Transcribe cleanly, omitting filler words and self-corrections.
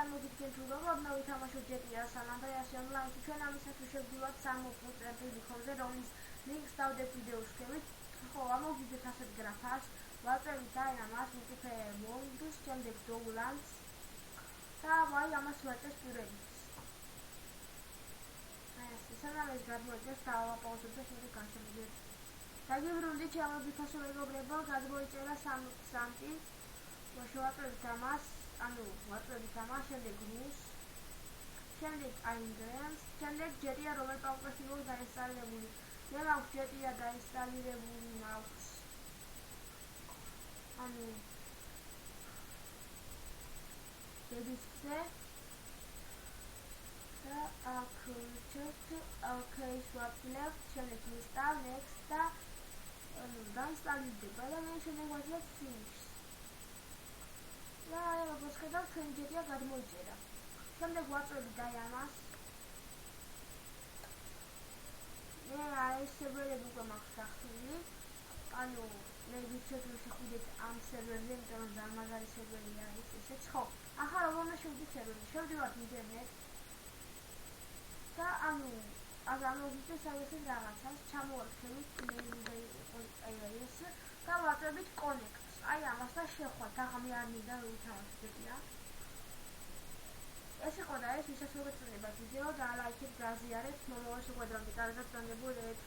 წარმოგიდგენთ თუ როგორ ვითამაშოთ GTA San Andreas Online-ში. ჩვენ ამისათვის შევდივართ 60.წერტილი ხომზე, რომლის ლინკს დავდებ ვიდეოს ქვევით. ხო, ამოვიდეთ ასეთ გრაფას, ვაწევით Dynamite, Multiplayer Modes, შემდეგ Downloads და აი ამას ვაწევთ პირველიც. სანამ ეს გადმოიწევს, დავაპაუზებ და შემდეგ განსხვავებით. დაგიბრუნდით, შემოგვიფასო მეგობრებო, გადმოიწერა 3 შევაწევით ამას, ვაწევით ამას, შემდეგ Rules, შემდეგ Ingredients, შემდეგ GTA რომელ პაკეტში მოვიდა დაინსტალირებული. მე მაქვს GTA დაინსტალირებული მაქვს. დედისკზე და აქ ვირჩევთ OK-ს ვაკლებთ, შემდეგ Install, Next და დაინსტალირდება და მე შემდეგ ვაძლევთ Finish. და როგორც ხედავთ, ჩვენი GTA გადმოიწერა. შემდეგ ვაწევთ Dynamite. მე ეს სერვერები უკვე მაქვს გახსნილი. მე ვიცით რომ შეხვიდეთ ამ სერვერზე, იმიტომ რომ დამაგარი სერვერია ეს ესეც. ხო, ახლა როგორ შევდივართ სერვერზე? შევდივართ ინტერნეტ და ამოვიდეთ სადღაც რაღაცას, ჩამოვარდქებით ეს და ვაწევით Connect-ს. აი ამასთან შევხვდით. ახლა მე არ მინდა რომ ვითამაშოთ GTA. ეს იყო და ეს ვისაც მოგეწონებათ ვიდეო და ლაიქით გააზიარეთ. მომავალ შეხვედრამდე კარგად გაგებულებით.